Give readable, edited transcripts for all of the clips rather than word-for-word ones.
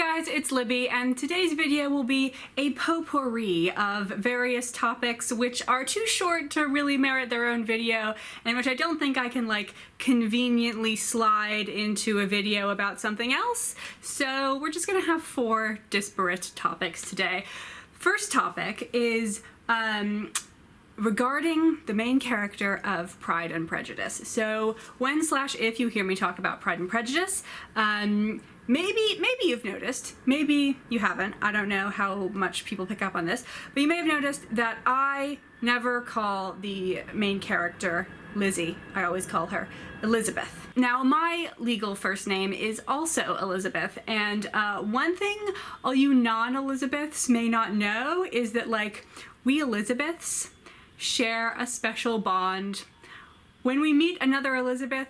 guys, it's Libby, and today's video will be a potpourri of various topics which are too short to really merit their own video, and which I don't think I can conveniently slide into a video about something else. So we're just gonna have 4 disparate topics today. First topic is regarding the main character of Pride and Prejudice. So when/if you hear me talk about Pride and Prejudice, maybe you've noticed, maybe you haven't, I don't know how much people pick up on this, but you may have noticed that I never call the main character Lizzie. I always call her Elizabeth. Now, my legal first name is also Elizabeth, and one thing all you non-Elizabeths may not know is that, we Elizabeths share a special bond. When we meet another Elizabeth,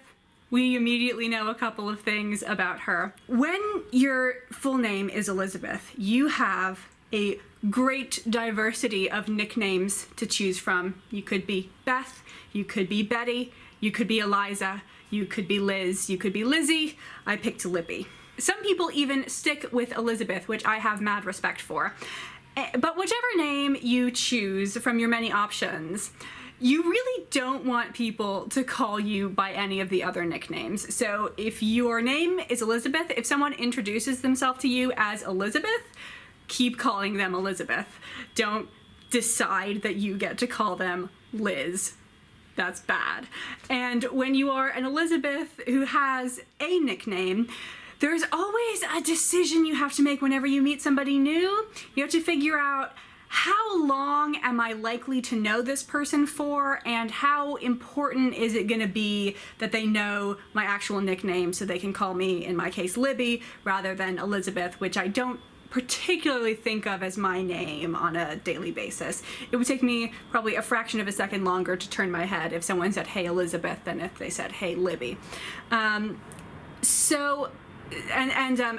we immediately know a couple of things about her. When your full name is Elizabeth, you have a great diversity of nicknames to choose from. You could be Beth, you could be Betty, you could be Eliza, you could be Liz, you could be Lizzie. I picked Libby. Some people even stick with Elizabeth, which I have mad respect for. But whichever name you choose from your many options, you really don't want people to call you by any of the other nicknames. So if your name is Elizabeth, if someone introduces themselves to you as Elizabeth, keep calling them Elizabeth. Don't decide that you get to call them Liz. That's bad. And when you are an Elizabeth who has a nickname, there's always a decision you have to make whenever you meet somebody new. You have to figure out, how long am I likely to know this person for, and how important is it gonna be that they know my actual nickname so they can call me, in my case, Libby, rather than Elizabeth, which I don't particularly think of as my name on a daily basis. It would take me probably a fraction of a second longer to turn my head if someone said, "Hey, Elizabeth," than if they said, "Hey, Libby."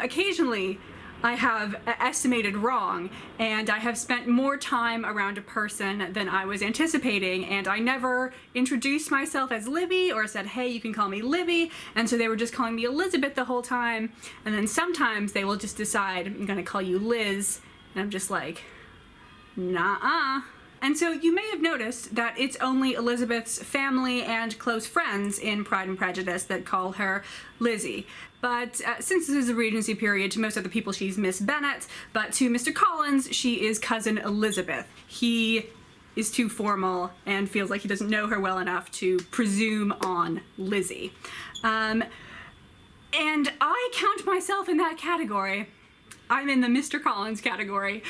Occasionally I have estimated wrong, and I have spent more time around a person than I was anticipating, and I never introduced myself as Libby or said, "Hey, you can call me Libby," and so they were just calling me Elizabeth the whole time. And then sometimes they will just decide, "I'm gonna call you Liz," and I'm just like, nah-uh. And so you may have noticed that it's only Elizabeth's family and close friends in Pride and Prejudice that call her Lizzie. But since this is a Regency period, to most other people she's Miss Bennet, but to Mr. Collins she is Cousin Elizabeth. He is too formal and feels like he doesn't know her well enough to presume on Lizzie. And I count myself in that category. I'm in the Mr. Collins category.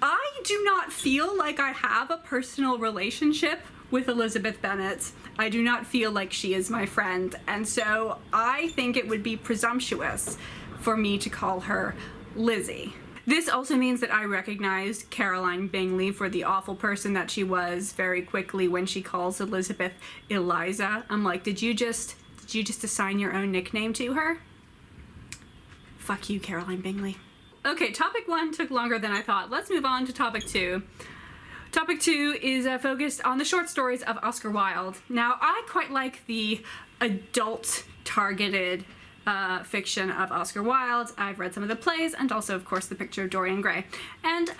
I do not feel like I have a personal relationship with Elizabeth Bennet. I do not feel like she is my friend, and so I think it would be presumptuous for me to call her Lizzie. This also means that I recognized Caroline Bingley for the awful person that she was very quickly when she calls Elizabeth Eliza. I'm like, did you just assign your own nickname to her? Fuck you, Caroline Bingley. Okay, topic 1 took longer than I thought. Let's move on to topic 2. Topic 2 is focused on the short stories of Oscar Wilde. Now, I quite like the adult-targeted fiction of Oscar Wilde. I've read some of the plays, and also, of course, The Picture of Dorian Gray. And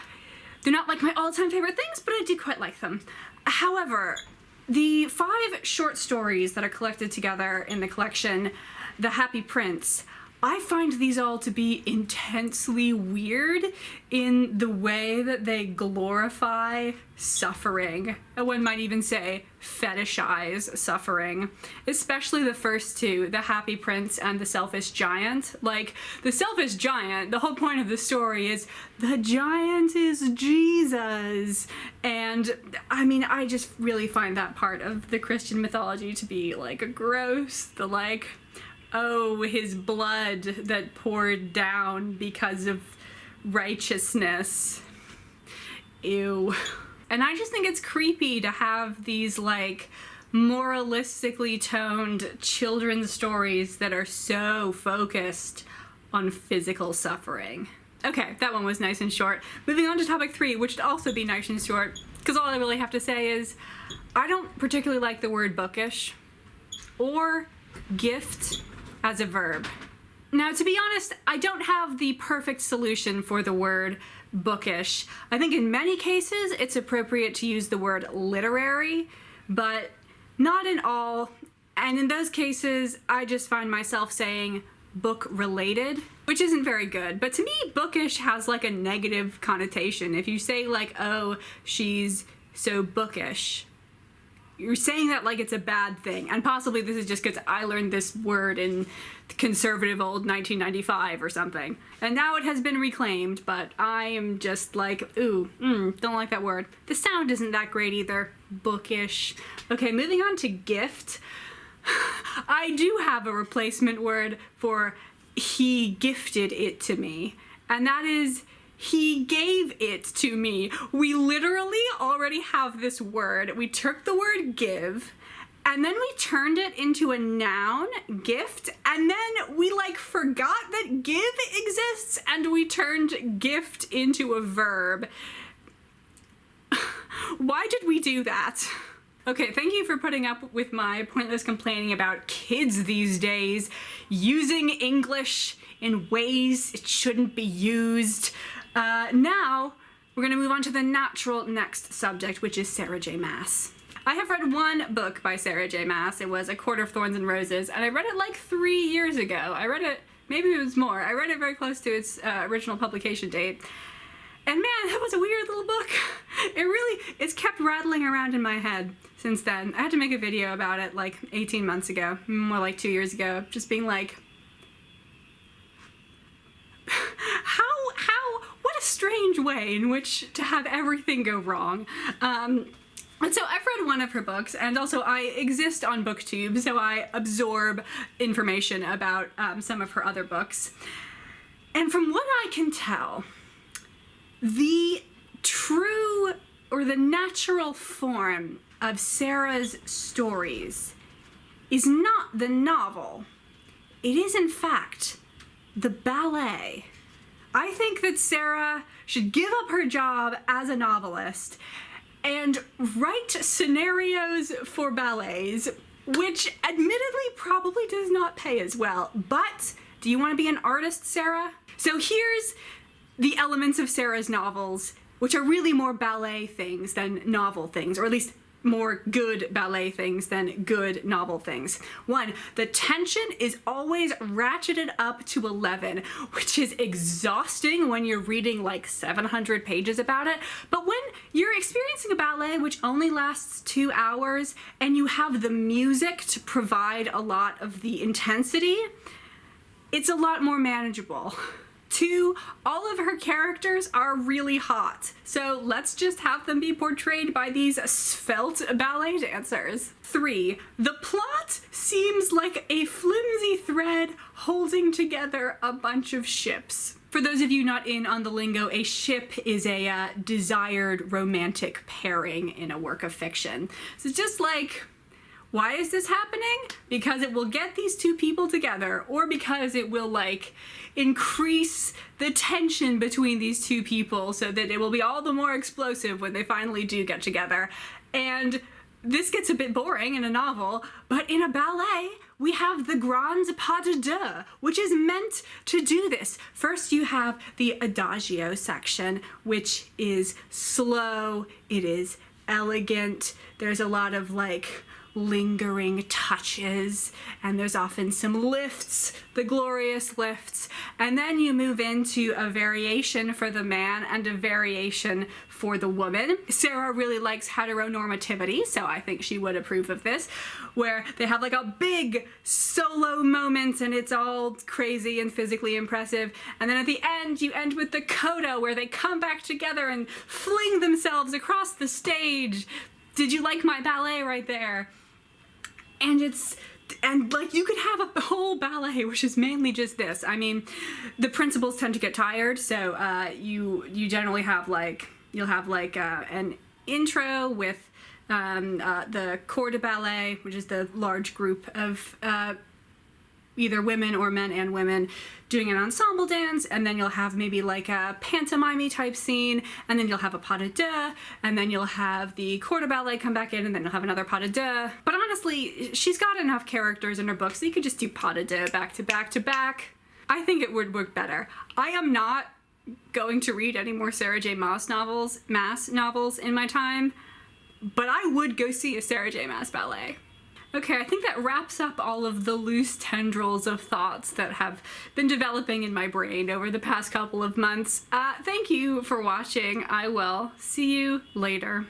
they're not my all-time favorite things, but I do quite like them. However, the 5 short stories that are collected together in the collection, The Happy Prince, I find these all to be intensely weird in the way that they glorify suffering. One might even say fetishize suffering. Especially the first 2, The Happy Prince and The Selfish Giant. The Selfish Giant, the whole point of the story is the giant is Jesus. And I mean, I just really find that part of the Christian mythology to be gross. Oh, his blood that poured down because of righteousness. Ew. And I just think it's creepy to have these, moralistically toned children's stories that are so focused on physical suffering. Okay, that one was nice and short. Moving on to topic 3, which would also be nice and short, because all I really have to say is, I don't particularly like the word bookish or gift as a verb. Now, to be honest, I don't have the perfect solution for the word bookish. I think in many cases it's appropriate to use the word literary, but not in all. And in those cases, I just find myself saying book-related, which isn't very good. But to me, bookish has like a negative connotation. If you say like, oh, she's so bookish, you're saying that like it's a bad thing. And possibly this is just because I learned this word in conservative old 1995 or something. And now it has been reclaimed, but I am just like, ooh, don't like that word. The sound isn't that great either. Bookish. Okay, moving on to gift. I do have a replacement word for he gifted it to me, and that is he gave it to me. We literally already have this word. We took the word give, and then we turned it into a noun, gift, and then we like forgot that give exists, and we turned gift into a verb. Why did we do that? Okay, thank you for putting up with my pointless complaining about kids these days using English in ways it shouldn't be used. Now, we're gonna move on to the natural next subject, which is Sarah J. Maas. I have read one book by Sarah J. Maas. It was A Court of Thorns and Roses, and I read it like 3 years ago. I read it, maybe it was more. I read it very close to its original publication date. And man, that was a weird little book. It's kept rattling around in my head since then. I had to make a video about it like 18 months ago, more like 2 years ago, just being like, what a strange way in which to have everything go wrong. And so I've read one of her books, and also I exist on BookTube, so I absorb information about some of her other books. And from what I can tell, the true or the natural form of Sarah's stories is not the novel. It is, in fact, the ballet. I think that Sarah should give up her job as a novelist and write scenarios for ballets, which admittedly probably does not pay as well. But do you want to be an artist, Sarah? So here's the elements of Sarah's novels, which are really more ballet things than novel things, or at least more good ballet things than good novel things. 1, the tension is always ratcheted up to 11, which is exhausting when you're reading like 700 pages about it. But when you're experiencing a ballet which only lasts 2 hours and you have the music to provide a lot of the intensity, it's a lot more manageable. 2, all of her characters are really hot, so let's just have them be portrayed by these svelte ballet dancers. 3, the plot seems like a flimsy thread holding together a bunch of ships. For those of you not in on the lingo, a ship is a desired romantic pairing in a work of fiction. So just like, why is this happening? Because it will get these two people together, or because it will like increase the tension between these two people so that it will be all the more explosive when they finally do get together. And this gets a bit boring in a novel, but in a ballet, we have the grand pas de deux, which is meant to do this. First, you have the adagio section, which is slow, it is elegant, there's a lot of like lingering touches, and there's often some lifts, the glorious lifts, and then you move into a variation for the man and a variation for the woman. Sarah really likes heteronormativity, so I think she would approve of this, where they have like a big solo moment and it's all crazy and physically impressive, and then at the end you end with the coda where they come back together and fling themselves across the stage. Did you like my ballet right there? And like you could have a whole ballet which is mainly just this. I mean, the principals tend to get tired, so you generally have like, you'll have like an intro with the corps de ballet, which is the large group of either women or men and women doing an ensemble dance, and then you'll have maybe like a pantomime type scene, and then you'll have a pas de deux, and then you'll have the corps de ballet come back in, and then you'll have another pas de deux. But honestly, she's got enough characters in her book, so you could just do pas de deux back to back to back. I think it would work better. I am not going to read any more Sarah J. Maas novels in my time, but I would go see a Sarah J. Maas ballet. Okay, I think that wraps up all of the loose tendrils of thoughts that have been developing in my brain over the past couple of months. Thank you for watching. I will see you later.